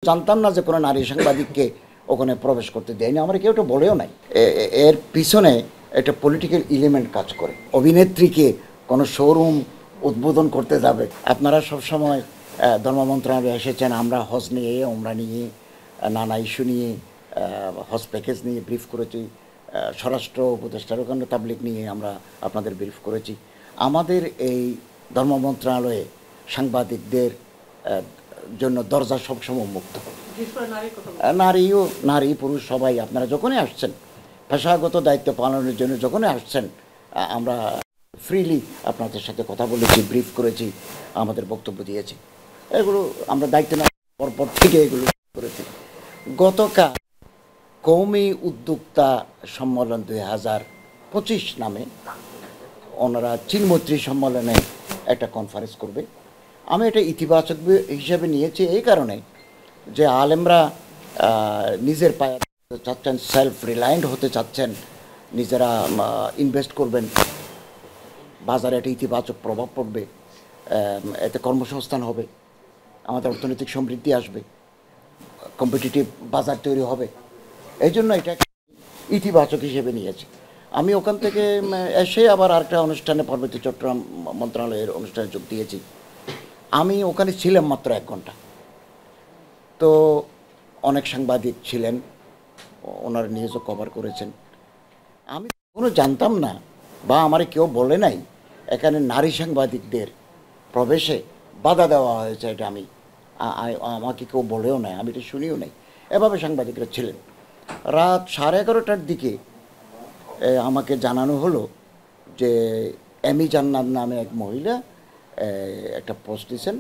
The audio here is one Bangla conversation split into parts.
জানতাম না যে কোনো নারী সাংবাদিককে ওখানে প্রবেশ করতে দেয়নি, আমার কেউ তো বলেও নাই। এর পিছনে একটা পলিটিক্যাল এলিমেন্ট কাজ করে। অভিনেত্রীকে কোনো শোরুম উদ্বোধন করতে যাবে। আপনারা সবসময় ধর্ম মন্ত্রণালয়ে এসেছেন, আমরা হজ নিয়ে, ওমরা নিয়ে, নানা ইস্যু নিয়ে, হজ প্যাকেজ নিয়ে ব্রিফ করেছি, স্বরাষ্ট্র উপদেষ্টার ওখানে তাবলিগ নিয়ে আমরা আপনাদের ব্রিফ করেছি। আমাদের এই ধর্ম মন্ত্রণালয়ে সাংবাদিকদের জন্য দরজা সবসময় মুক্ত। নারী পুরুষ সবাই আপনারা যখনই আসছেন পেশাগত দায়িত্ব পালনের জন্য, যখনই আসছেন আমরা ফ্রিলি আপনাদের সাথে কথা বলেছি, ব্রিফ করেছি, আমাদের বক্তব্য দিয়েছি। এগুলো আমরা দায়িত্ব নেওয়ার পর থেকে এগুলো করেছি। গতকাল কওমি উদ্যোক্তা সম্মেলন 2025 নামে ওনারা চীনমৈত্রী সম্মেলনে একটা কনফারেন্স করবে। আমি এটা ইতিবাচক হিসেবে নিয়েছি এই কারণে যে আলেমরা নিজের পায়ে চাচ্ছেন, সেলফ রিলায়েন্ট হতে চাচ্ছেন, নিজেরা ইনভেস্ট করবেন, বাজারে একটা ইতিবাচক প্রভাব পড়বে, এতে কর্মসংস্থান হবে, আমাদের অর্থনৈতিক সমৃদ্ধি আসবে, কম্পিটিটিভ বাজার তৈরি হবে। এই জন্য এটা ইতিবাচক হিসেবে নিয়েছি। আমি ওখান থেকে এসে আবার আরেকটা অনুষ্ঠানে পার্বত্য চট্টগ্রাম মন্ত্রণালয়ের অনুষ্ঠানে যোগ দিয়েছি। আমি ওখানে ছিলাম মাত্র 1 ঘন্টা। তো অনেক সাংবাদিক ছিলেন, ওনারা নিউজও কভার করেছেন। আমি কোনো জানতাম না বা আমার কেউ বলে নাই এখানে নারী সাংবাদিকদের প্রবেশে বাধা দেওয়া হয়েছে। এটা আমাকে কেউ বলেও নাই, আমি এটা শুনিও নাই। এভাবে সাংবাদিকরা ছিলেন। রাত 11:30টার দিকে আমাকে জানানো হলো যে এমি জান্নাত নামে এক মহিলা একটা পোস্ট দিয়েছেন,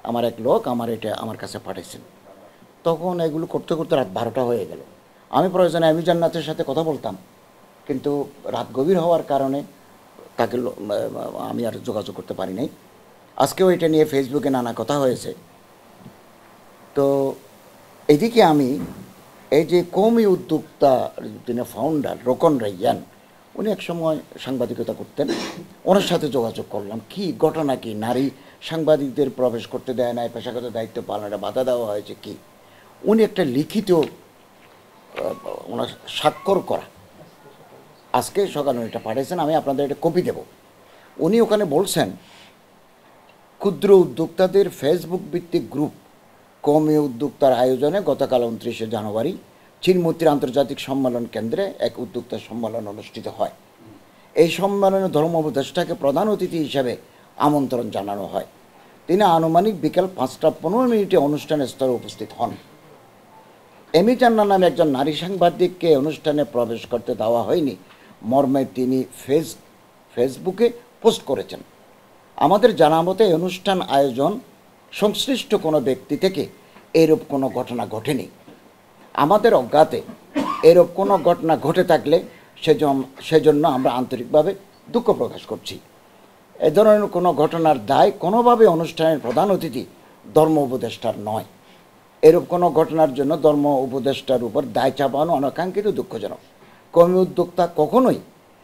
আমার এক লোক আমার কাছে পাঠিয়েছেন। তখন এগুলো করতে করতে রাত 12টা হয়ে গেল। আমি প্রয়োজনে এমি জান্নাতের সাথে কথা বলতাম, কিন্তু রাত গভীর হওয়ার কারণে তাকে আমি আর যোগাযোগ করতে পারি নাই। আজকেও এটা নিয়ে ফেসবুকে নানা কথা হয়েছে। তো এদিকে আমি এই যে কওমি উদ্যোক্তা তিনি ফাউন্ডার রোকন রাইয়ান, উনি এক সময় সাংবাদিকতা করতেন, ওনার সাথে যোগাযোগ করলাম। কি ঘটনা, কি নারী সাংবাদিকদের প্রবেশ করতে দেয় না, পেশাগত দায়িত্ব পালনে বাধা দেওয়া হয়েছে কি? উনি একটা লিখিত ওনার স্বাক্ষর করা আজকে সকালে এটা পাঠিয়েছেন, আমি আপনাদের এটা কপি দেব। উনি ওখানে বলছেন ক্ষুদ্র উদ্যোক্তাদের ফেসবুক ভিত্তিক গ্রুপ কওমি উদ্যোক্তার আয়োজনে গতকাল 29শে জানুয়ারি চীনমৈত্রী আন্তর্জাতিক সম্মেলন কেন্দ্রে এক উদ্যোক্তা সম্মেলন অনুষ্ঠিত হয়। এই সম্মেলনে ধর্ম উপদেষ্টাকে প্রধান অতিথি হিসেবে আমন্ত্রণ জানানো হয়। তিনি আনুমানিক বিকেল 5টা 15 অনুষ্ঠানে স্থলে উপস্থিত হন। এমি জান্নাত নামে একজন নারী সাংবাদিককে অনুষ্ঠানে প্রবেশ করতে দেওয়া হয়নি মর্মে তিনি ফেসবুকে পোস্ট করেছেন। আমাদের জানা মতে অনুষ্ঠান আয়োজন সংশ্লিষ্ট কোনো ব্যক্তি থেকে এরূপ কোনো ঘটনা ঘটেনি। আমাদের অজ্ঞাতে এরূপ কোনো ঘটনা ঘটে থাকলে সেজন্য আমরা আন্তরিকভাবে দুঃখ প্রকাশ করছি। এ ধরনের কোনো ঘটনার দায় কোনোভাবে অনুষ্ঠানের প্রধান অতিথি ধর্ম উপদেষ্টার নয়। এরূপ কোনো ঘটনার জন্য ধর্ম উপদেষ্টার উপর দায় চাপানো অনাকাঙ্ক্ষিত, দুঃখজনক। কওমি উদ্যোক্তা কখনোই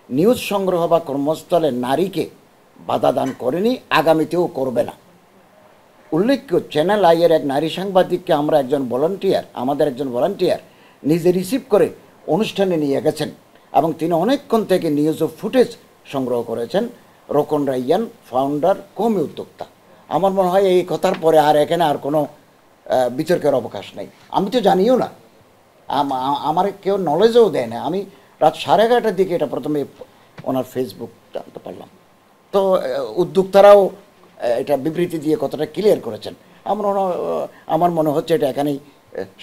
নিউজ সংগ্রহ বা কর্মস্থলে নারীকে বাধা দান করেনি, আগামীতেও করবে না। উল্লেখ্য, চ্যানেল আইয়ের এক নারী সাংবাদিককে আমাদের একজন ভলান্টিয়ার নিজে রিসিভ করে অনুষ্ঠানে নিয়ে গেছেন এবং তিনি অনেকক্ষণ থেকে নিউজ ও ফুটেজ সংগ্রহ করেছেন। রোকন রাইয়ান ফাউন্ডার, কওমি উদ্যোক্তা। আমার মনে হয় এই কথার পরে আর এখানে আর কোনো বিতর্কের অবকাশ নেই। আমি তো জানিও না, আমার কেউ নলেজও দেয় না। আমি রাত 11:30টার দিকে এটা প্রথমে ওনার ফেসবুক জানতে পারলাম। তো উদ্যোক্তারাও এটা বিবৃতি দিয়ে কতটা ক্লিয়ার করেছেন। আমার মনে হচ্ছে এটা এখানেই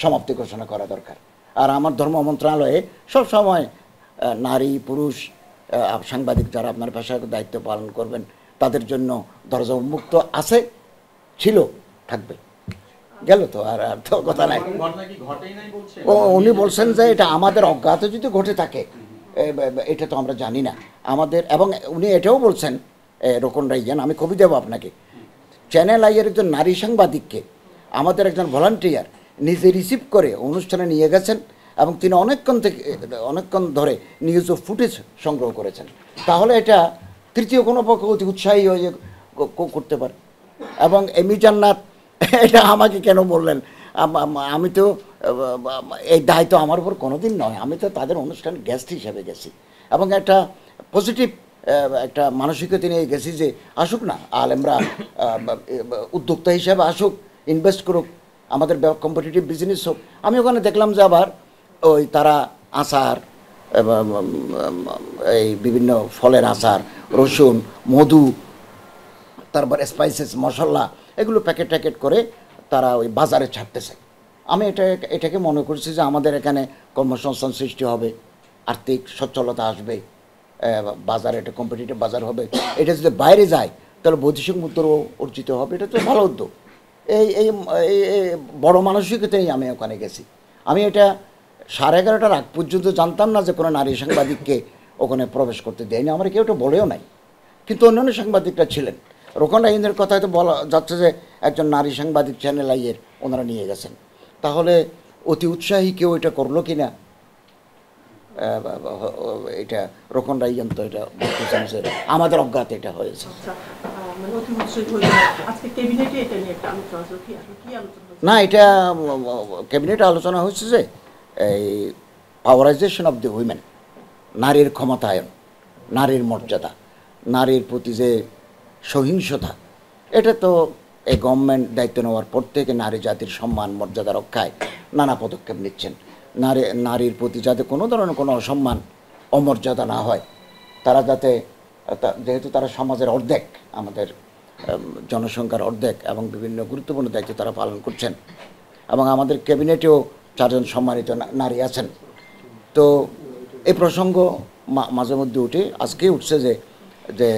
সমাপ্তি ঘোষণা করা দরকার। আর আমার ধর্ম মন্ত্রণালয়ে সবসময় নারী পুরুষ সাংবাদিক যারা আপনার পেশাগত দায়িত্ব পালন করবেন তাদের জন্য দরজা উন্মুক্ত আছে, ছিল, থাকবে। গেল তো আর তো কথা নাই। উনি বলছেন যে এটা আমাদের অজ্ঞাত যদি ঘটে থাকে, এটা তো আমরা জানি না আমাদের। এবং উনি এটাও বলছেন, রোকন রাইয়ান, আমি কবি দেব আপনাকে, চ্যানেল আইয়ের একজন নারী সাংবাদিককে আমাদের একজন ভলান্টিয়ার নিজে রিসিভ করে অনুষ্ঠানে নিয়ে গেছেন এবং তিনি অনেকক্ষণ ধরে নিউজ ও ফুটেজ সংগ্রহ করেছেন। তাহলে এটা তৃতীয় কোনো পক্ষ অতি উৎসাহী হয়ে করতে পারে। এবং এমি জান্নাত এটা আমাকে কেন বললেন? আমি তো এই দায়িত্ব আমার উপর কোনোদিন নয়। আমি তো তাদের অনুষ্ঠান গেস্ট হিসেবে গেছি এবং একটা পজিটিভ একটা মানসিকতা নিয়ে গেছি যে আসুক না, আলেমরা উদ্যোক্তা হিসাবে আসুক, ইনভেস্ট করুক, আমাদের কম্পিটিটিভ বিজনেস হোক। আমি ওখানে দেখলাম যে আবার ওই তারা আচার, এই বিভিন্ন ফলের আচার, রসুন, মধু, তারপর স্পাইসেস, মশলা, এগুলো প্যাকেট ট্যাকেট করে তারা ওই বাজারে ছাড়তেছে। আমি এটাকে মনে করছি যে আমাদের এখানে কর্মসংস্থান সৃষ্টি হবে, আর্থিক সচ্ছলতা আসবে, বাজারে একটা কম্পিটিটিভ বাজার হবে। এটা যদি বাইরে যায় তাহলে বৈদেশিক মুদ্রাও অর্জিত হবে। এটা তো ভালো উদ্যোগ। এই এই বড় মানসিকতাই আমি ওখানে গেছি। আমি এটা 11:30টার আগ পর্যন্ত জানতাম না যে কোনো নারী সাংবাদিককে ওখানে প্রবেশ করতে দেয়নি। আমার কেউ এটা বলেও নাই, কিন্তু অন্যান্য সাংবাদিকরা ছিলেন। রোকন রাহিনের কথা হয়তো বলা যাচ্ছে যে একজন নারী সাংবাদিক চ্যানেল আইয়ের ওনারা নিয়ে গেছেন। তাহলে অতি উৎসাহী কেউ এটা করলো কি না, এটা রোকন রাইয়ান তো এটা বলতেছেন যে আমাদের অজ্ঞাতে এটা হয়েছে। না, এটা ক্যাবিনেটে আলোচনা হয়েছে যে এই পাওয়ারাইজেশন অফ দ্য উইমেন, নারীর ক্ষমতায়ন, নারীর মর্যাদা, নারীর প্রতি যে সহিংসতা, এটা তো এই গভর্নমেন্ট দায়িত্ব নেওয়ার পর থেকে নারী জাতির সম্মান মর্যাদা রক্ষায় নানা পদক্ষেপ নিচ্ছেন। নারীর প্রতি যাতে কোনো ধরনের কোনো অসম্মান, অমর্যাদা না হয়, তারা যাতে, যেহেতু তারা সমাজের অর্ধেক, আমাদের জনসংখ্যার অর্ধেক, এবং বিভিন্ন গুরুত্বপূর্ণ দায়িত্ব তারা পালন করছেন, এবং আমাদের ক্যাবিনেটেও 4 জন সম্মানিত নারী আছেন। তো এই প্রসঙ্গ মাঝে মধ্যে উঠে, আজকে উঠছে যে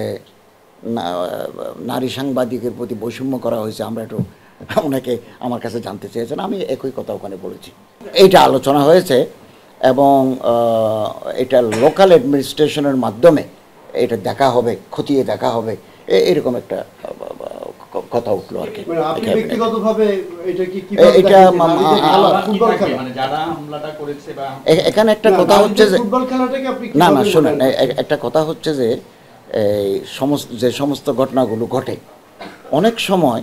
নারী সাংবাদিকের প্রতি বৈষম্য করা হয়েছে। আমরা একটু, অনেকে আমার কাছে জানতে চেয়েছেন, আমি একই কথা ওখানে বলেছি। এইটা আলোচনা হয়েছে এবং এটা লোকাল অ্যাডমিনিস্ট্রেশনের মাধ্যমে এটা দেখা হবে, খতিয়ে দেখা হবে, এরকম একটা কথা উঠলো আর কি। এখানে একটা কথা হচ্ছে যে, না না শোনেন, একটা কথা হচ্ছে যে এই যে সমস্ত ঘটনাগুলো ঘটে, অনেক সময়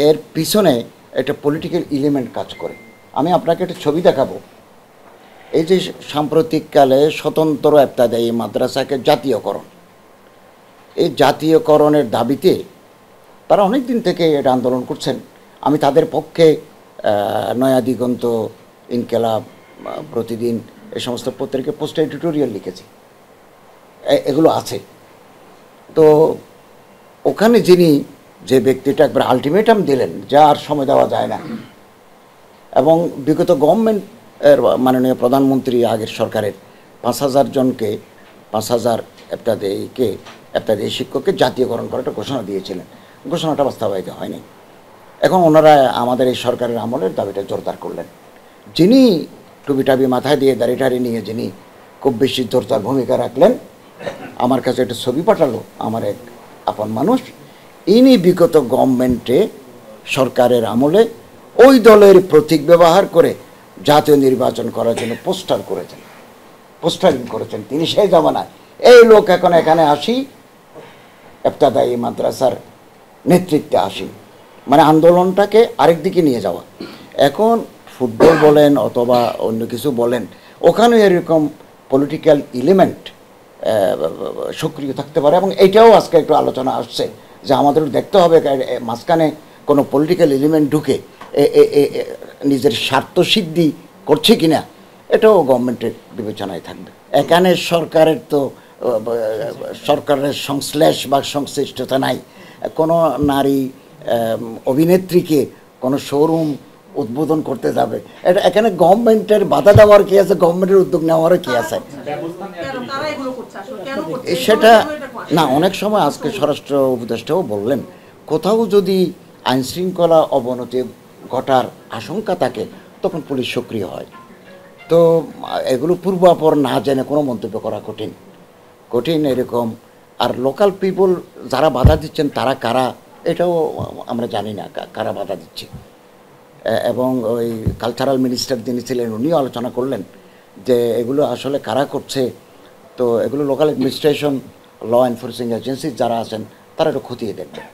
এর পিছনে একটা পলিটিক্যাল এলিমেন্ট কাজ করে। আমি আপনাকে একটা ছবি দেখাবো। এই যে সাম্প্রতিককালে স্বতন্ত্র ইবতেদায়ী মাদ্রাসাকে জাতীয়করণ, এই জাতীয়করণের দাবিতে তারা অনেক দিন থেকে এটা আন্দোলন করছেন। আমি তাদের পক্ষে নয়া দিগন্ত, ইনকেলাব, প্রতিদিন, এই সমস্ত পত্রিকায় পোস্ট এডিটোরিয়াল লিখেছি, এগুলো আছে। তো ওখানে যে ব্যক্তিটা একবার আলটিমেটাম দিলেন, যা আর সময় দেওয়া যায় না, এবং বিগত গভর্নমেন্টের মাননীয় প্রধানমন্ত্রী আগের সরকারের 5,000 জনকে, 5,000 ইবতেদায়ী শিক্ষককে জাতীয়করণ করার একটা ঘোষণা দিয়েছিলেন। ঘোষণাটা বাস্তবায়িত হয়নি। এখন ওনারা আমাদের এই সরকারের আমলের দাবিটা জোরদার করলেন। যিনি টুপিটাবি মাথায় দিয়ে দাড়ি নিয়ে যিনি খুব বেশি জোরদার ভূমিকা রাখলেন, আমার কাছে একটা ছবি পাঠালো আমার এক আপন মানুষ। ইনি বিগত গভর্নমেন্টে, সরকারের আমলে ওই দলের প্রতীক ব্যবহার করে জাতীয় নির্বাচন করার জন্য পোস্টারিং করেছেন। তিনি সেই জামানায়, এই লোক এখন এখানে আসি, ইবতেদায়ী মাদ্রাসার নেতৃত্বে আসি, মানে আন্দোলনটাকে আরেক দিকে নিয়ে যাওয়া। এখন ফুটবল বলেন অথবা অন্য কিছু বলেন, ওখানে এরকম পলিটিক্যাল এলিমেন্ট সক্রিয় থাকতে পারে, এবং এটাও আজকে একটু আলোচনা আসছে যে আমাদের দেখতে হবে মাঝখানে কোনো পলিটিক্যাল এলিমেন্ট ঢুকে নিজের স্বার্থ সিদ্ধি করছে কিনা, এটাও গভর্নমেন্টের বিবেচনায় থাকবে। এখানে সরকারের সংশ্লেষ বা সংশ্লিষ্টতা নাই। কোনো নারী অভিনেত্রীকে কোনো শোরুম উদ্বোধন করতে যাবে, এটা এখানে গভর্নমেন্টের বাধা দেওয়ার কি আছে, গভর্নমেন্টের উদ্যোগ নেওয়ারও কি আছে? সেটা না, অনেক সময় আজকে স্বরাষ্ট্র উপদেষ্টাও বললেন, কোথাও যদি আইনশৃঙ্খলা অবনতি ঘটার আশঙ্কা থাকে তখন পুলিশ সক্রিয় হয়। তো এগুলো পূর্বাপর না জেনে কোনো মন্তব্য করা কঠিন এরকম। আর লোকাল পিপল যারা বাধা দিচ্ছেন তারা কারা, এটাও আমরা জানি না কারা বাধা দিচ্ছে। এবং ওই কালচারাল মিনিস্টার যিনি ছিলেন উনিও আলোচনা করলেন যে এগুলো আসলে কারা করছে। তো এগুলো local administration, law enforcing agency যারা আছেন তারা একটু খতিয়ে দেখবেন।